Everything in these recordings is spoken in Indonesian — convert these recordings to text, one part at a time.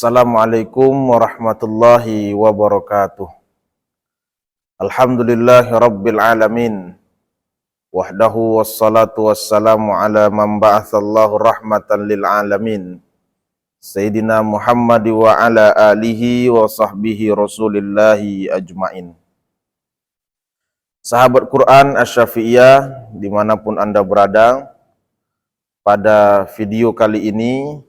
Assalamualaikum warahmatullahi wabarakatuh. Alhamdulillahi rabbil alamin. Wahdahu wassalatu wassalamu ala man ba'athallahu rahmatan lil alamin. Sayyidina Muhammad wa ala alihi wa sahbihi rasulillahi ajmain. Sahabat Quran Asy-Syafi'iyah dimanapun Anda berada, pada video kali ini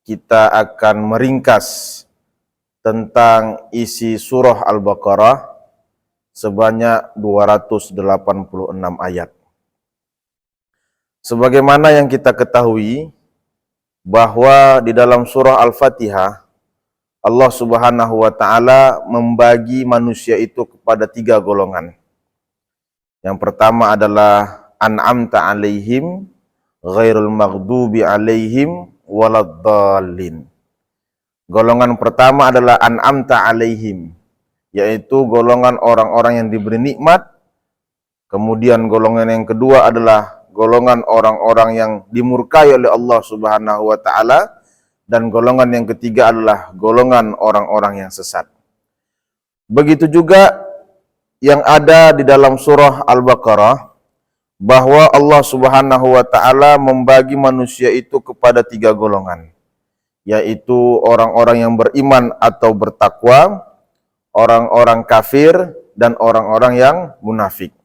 kita akan meringkas tentang isi surah Al-Baqarah sebanyak 286 ayat. Sebagaimana yang kita ketahui bahwa di dalam surah Al-Fatihah Allah Subhanahu wa taala membagi manusia itu kepada 3 golongan. Yang pertama adalah an'amta alaihim ghairul maghdubi alaihim waladdallin. Golongan pertama adalah an'amta alaihim, yaitu golongan orang-orang yang diberi nikmat. Kemudian golongan yang kedua adalah golongan orang-orang yang dimurkai oleh Allah Subhanahu wa taala, dan golongan yang ketiga adalah golongan orang-orang yang sesat. Begitu juga yang ada di dalam surah Al-Baqarah, bahwa Allah Subhanahu wa taala membagi manusia itu kepada 3 golongan, yaitu orang-orang yang beriman atau bertakwa, orang-orang kafir, dan orang-orang yang munafik.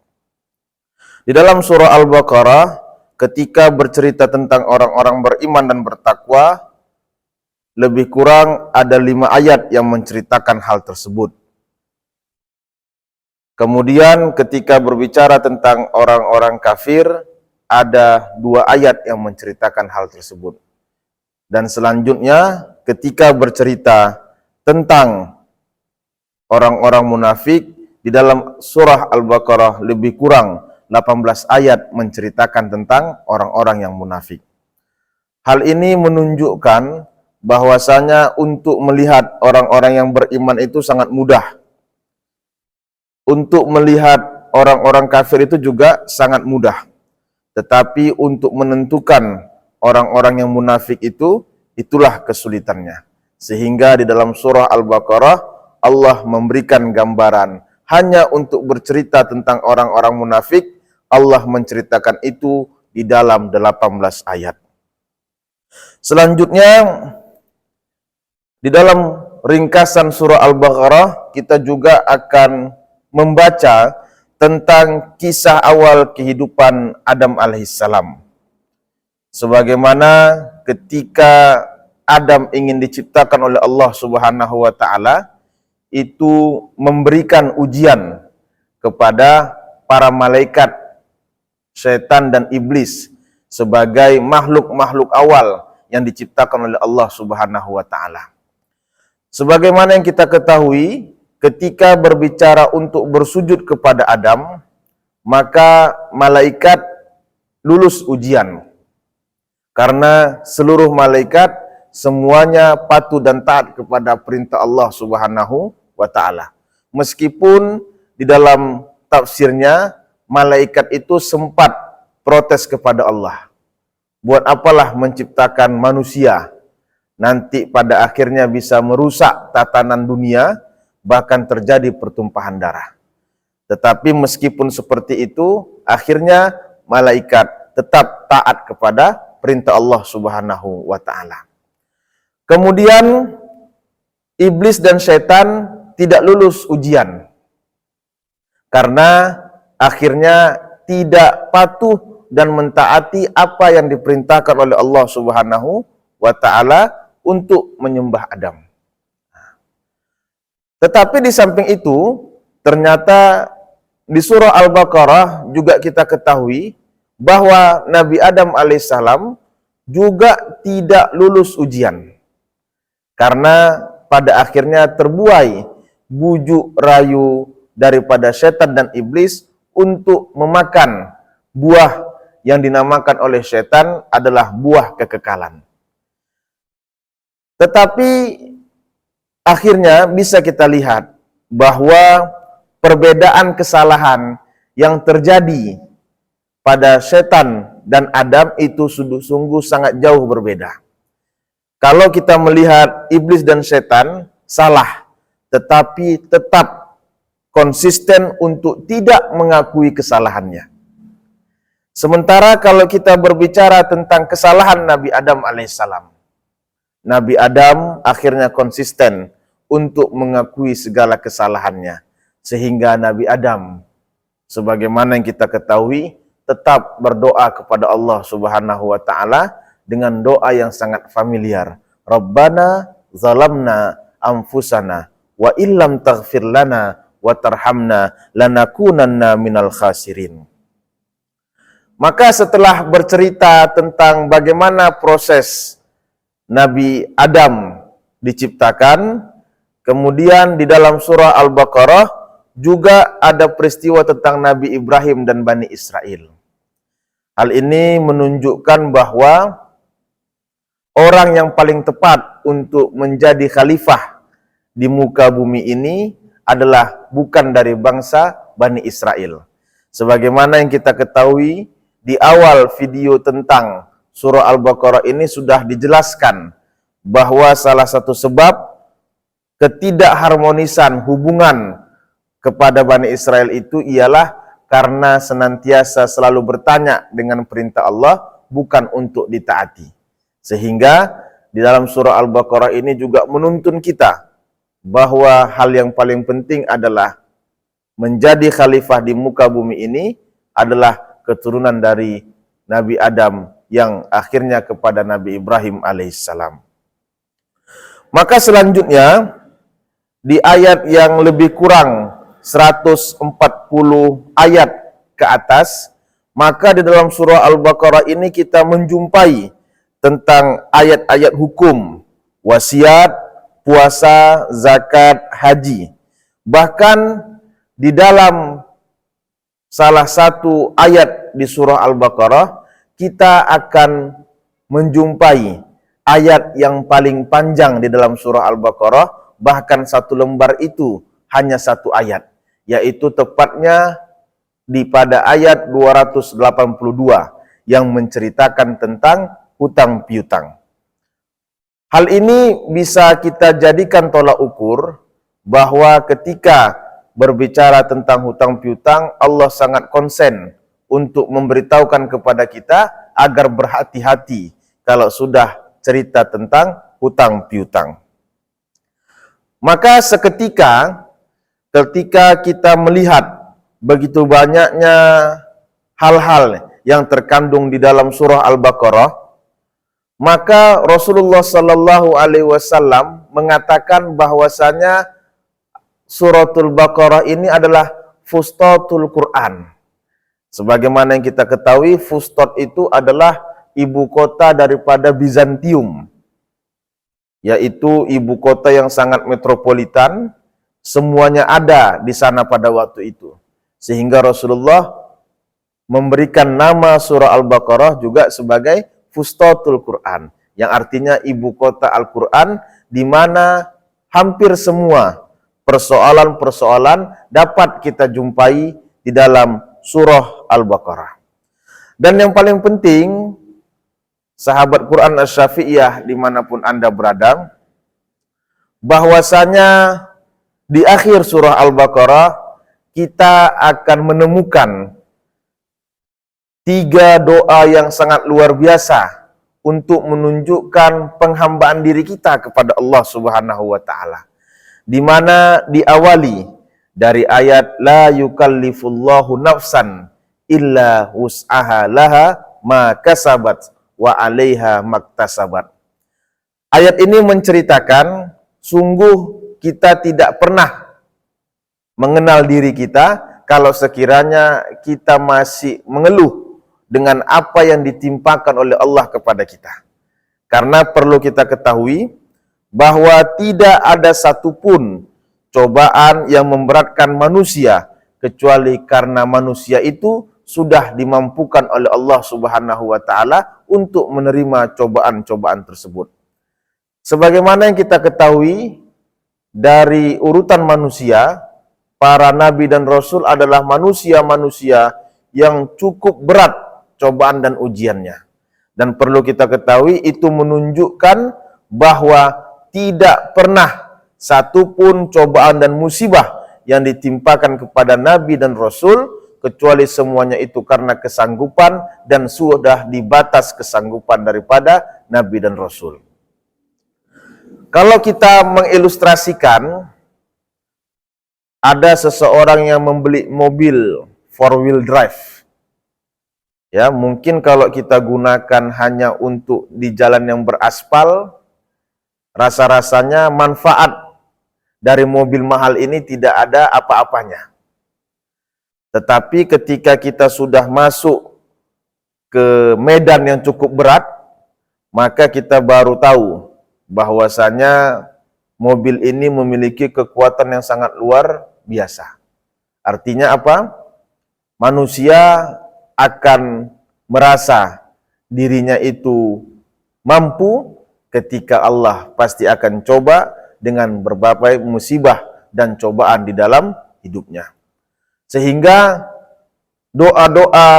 Di dalam surah Al-Baqarah ketika bercerita tentang orang-orang beriman dan bertakwa, lebih kurang ada 5 ayat yang menceritakan hal tersebut. Kemudian ketika berbicara tentang orang-orang kafir, ada 2 ayat yang menceritakan hal tersebut. Dan selanjutnya ketika bercerita tentang orang-orang munafik, di dalam surah Al-Baqarah lebih kurang 18 ayat menceritakan tentang orang-orang yang munafik. Hal ini menunjukkan bahwasanya untuk melihat orang-orang yang beriman itu sangat mudah. Untuk melihat orang-orang kafir itu juga sangat mudah. Tetapi untuk menentukan orang-orang yang munafik itu, itulah kesulitannya. Sehingga di dalam surah Al-Baqarah Allah memberikan gambaran hanya untuk bercerita tentang orang-orang munafik. Allah menceritakan itu di dalam 18 ayat. Selanjutnya di dalam ringkasan surah Al-Baqarah kita juga akan membaca tentang kisah awal kehidupan Adam alaihissalam. Sebagaimana ketika Adam ingin diciptakan oleh Allah Subhanahu wa taala, itu memberikan ujian kepada para malaikat, syaitan dan iblis sebagai makhluk-makhluk awal yang diciptakan oleh Allah Subhanahu wa taala. Sebagaimana yang kita ketahui, ketika berbicara untuk bersujud kepada Adam, maka malaikat lulus ujian. Karena seluruh malaikat semuanya patuh dan taat kepada perintah Allah Subhanahu wa taala. Meskipun di dalam tafsirnya malaikat itu sempat protes kepada Allah. Buat apalah menciptakan manusia? Nanti pada akhirnya bisa merusak tatanan dunia, bahkan terjadi pertumpahan darah. Tetapi meskipun seperti itu, akhirnya malaikat tetap taat kepada perintah Allah Subhanahu wa taala. Kemudian iblis dan syaitan tidak lulus ujian karena akhirnya tidak patuh dan mentaati apa yang diperintahkan oleh Allah Subhanahu wa taala untuk menyembah Adam. Tetapi di samping itu, ternyata di surah Al-Baqarah juga kita ketahui bahwa Nabi Adam alaihissalam juga tidak lulus ujian. Karena pada akhirnya terbuai bujuk rayu daripada setan dan iblis untuk memakan buah yang dinamakan oleh setan adalah buah kekekalan. Tetapi akhirnya bisa kita lihat bahwa perbedaan kesalahan yang terjadi pada setan dan Adam itu sungguh sangat jauh berbeda. Kalau kita melihat iblis dan setan salah, tetapi tetap konsisten untuk tidak mengakui kesalahannya. Sementara kalau kita berbicara tentang kesalahan Nabi Adam alaihissalam, Nabi Adam akhirnya konsisten untuk mengakui segala kesalahannya. Sehingga Nabi Adam, sebagaimana yang kita ketahui, tetap berdoa kepada Allah Subhanahu wa Ta'ala dengan doa yang sangat familiar. Rabbana zalamna anfusana wa illam taghfir lana wa tarhamna lanakunanna minal khasirin. Maka setelah bercerita tentang bagaimana proses Nabi Adam diciptakan, kemudian di dalam surah Al-Baqarah juga ada peristiwa tentang Nabi Ibrahim dan Bani Israel. Hal ini menunjukkan bahwa orang yang paling tepat untuk menjadi khalifah di muka bumi ini adalah bukan dari bangsa Bani Israel. Sebagaimana yang kita ketahui, di awal video tentang surah Al-Baqarah ini sudah dijelaskan bahwa salah satu sebab ketidakharmonisan hubungan kepada Bani Israel itu ialah karena senantiasa selalu bertanya dengan perintah Allah bukan untuk ditaati. Sehingga di dalam surah Al-Baqarah ini juga menuntun kita bahwa hal yang paling penting adalah menjadi khalifah di muka bumi ini adalah keturunan dari Nabi Adam yang akhirnya kepada Nabi Ibrahim alaihissalam. Maka selanjutnya di ayat yang lebih kurang 140 ayat ke atas, maka di dalam surah Al-Baqarah ini kita menjumpai tentang ayat-ayat hukum, wasiat, puasa, zakat, haji. Bahkan di dalam salah satu ayat di surah Al-Baqarah, kita akan menjumpai ayat yang paling panjang di dalam surah Al-Baqarah, bahkan satu lembar itu hanya satu ayat, yaitu tepatnya pada ayat 282 yang menceritakan tentang hutang piutang. Hal ini bisa kita jadikan tolak ukur bahwa ketika berbicara tentang hutang piutang, Allah sangat konsen untuk memberitahukan kepada kita agar berhati-hati kalau sudah cerita tentang hutang piutang. Maka ketika kita melihat begitu banyaknya hal-hal yang terkandung di dalam surah Al-Baqarah, maka Rasulullah Sallallahu Alaihi Wasallam mengatakan bahwasanya Suratul Baqarah ini adalah fustatul Quran. Sebagaimana yang kita ketahui, Fustat itu adalah ibu kota daripada Bizantium, yaitu ibu kota yang sangat metropolitan, semuanya ada di sana pada waktu itu. Sehingga Rasulullah memberikan nama surah Al-Baqarah juga sebagai Fustatul Quran, yang artinya ibu kota Al-Quran, di mana hampir semua persoalan-persoalan dapat kita jumpai di dalam surah Al-Baqarah. Dan yang paling penting, sahabat Quran Asy-Syafi'iyah dimanapun Anda berada, bahwasanya di akhir surah Al-Baqarah kita akan menemukan 3 doa yang sangat luar biasa untuk menunjukkan penghambaan diri kita kepada Allah Subhanahu wa Ta'ala, di mana diawali dari ayat la yukallifullahu nafsan illa wus'aha laha ma kasabat wa 'alaiha maktasabat. Ayat ini menceritakan sungguh kita tidak pernah mengenal diri kita kalau sekiranya kita masih mengeluh dengan apa yang ditimpakan oleh Allah kepada kita. Karena perlu kita ketahui bahwa tidak ada satupun cobaan yang memberatkan manusia kecuali karena manusia itu sudah dimampukan oleh Allah Subhanahu wa Ta'ala untuk menerima cobaan-cobaan tersebut. Sebagaimana yang kita ketahui dari urutan manusia, para nabi dan rasul adalah manusia-manusia yang cukup berat cobaan dan ujiannya. Dan perlu kita ketahui itu menunjukkan bahwa tidak pernah satupun cobaan dan musibah yang ditimpakan kepada Nabi dan Rasul, kecuali semuanya itu karena kesanggupan dan sudah di batas kesanggupan daripada Nabi dan Rasul. Kalau kita mengilustrasikan, ada seseorang yang membeli mobil 4-wheel drive. Ya, mungkin kalau kita gunakan hanya untuk di jalan yang beraspal, rasa-rasanya manfaat dari mobil mahal ini tidak ada apa-apanya. Tetapi ketika kita sudah masuk ke medan yang cukup berat, maka kita baru tahu bahwasanya mobil ini memiliki kekuatan yang sangat luar biasa. Artinya apa? Manusia akan merasa dirinya itu mampu ketika Allah pasti akan coba dengan berbagai musibah dan cobaan di dalam hidupnya. Sehingga doa-doa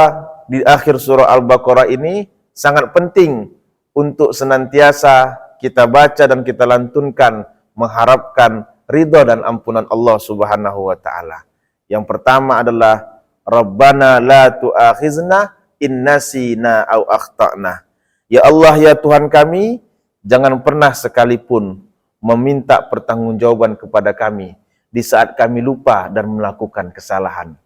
di akhir surah Al-Baqarah ini sangat penting untuk senantiasa kita baca dan kita lantunkan, mengharapkan ridha dan ampunan Allah Subhanahu wa taala. Yang pertama adalah Rabbana la tu'akhizna in nasina au akhtana. Ya Allah, ya Tuhan kami, jangan pernah sekalipun meminta pertanggungjawaban kepada kami di saat kami lupa dan melakukan kesalahan.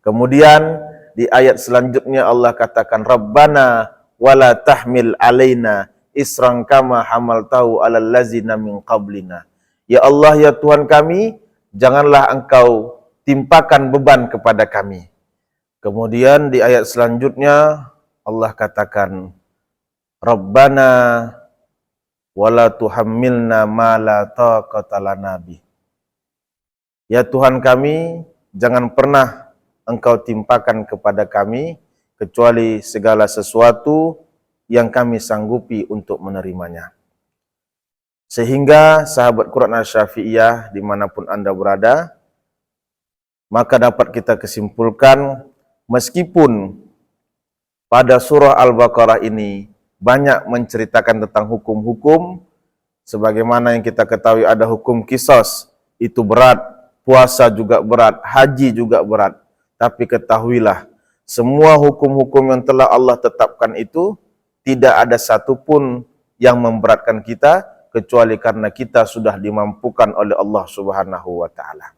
Kemudian di ayat selanjutnya Allah katakan Rabbana wala tahmil alaina isran kama hamaltahu alal ladzina min qablina. Ya Allah, ya Tuhan kami, janganlah Engkau timpakan beban kepada kami. Kemudian di ayat selanjutnya Allah katakan Rabbana wala tuhammilna ma la taqata lana bih. Ya Tuhan kami, jangan pernah Engkau timpakan kepada kami kecuali segala sesuatu yang kami sanggupi untuk menerimanya. Sehingga sahabat Quran Asy-Syafi'iyah dimanapun Anda berada, maka dapat kita kesimpulkan, meskipun pada surah Al-Baqarah ini banyak menceritakan tentang hukum-hukum, sebagaimana yang kita ketahui ada hukum qisas, itu berat, puasa juga berat, haji juga berat. Tapi ketahuilah, semua hukum-hukum yang telah Allah tetapkan itu tidak ada satupun yang memberatkan kita, kecuali karena kita sudah dimampukan oleh Allah Subhanahu wa taala.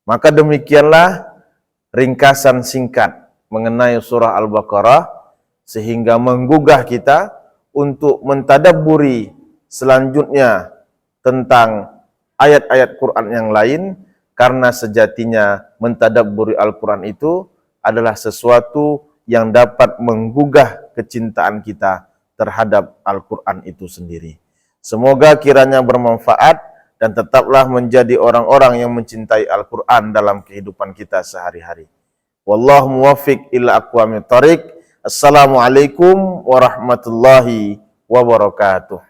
Maka demikianlah ringkasan singkat mengenai surah Al-Baqarah, sehingga menggugah kita untuk mentadabburi selanjutnya tentang ayat-ayat Quran yang lain, karena sejatinya mentadabburi Al-Quran itu adalah sesuatu yang dapat menggugah kecintaan kita terhadap Al-Quran itu sendiri. Semoga kiranya bermanfaat dan tetaplah menjadi orang-orang yang mencintai Al-Quran dalam kehidupan kita sehari-hari. Wallahu muwaffiq ila aqwamit thariq. Assalamualaikum warahmatullahi wabarakatuh.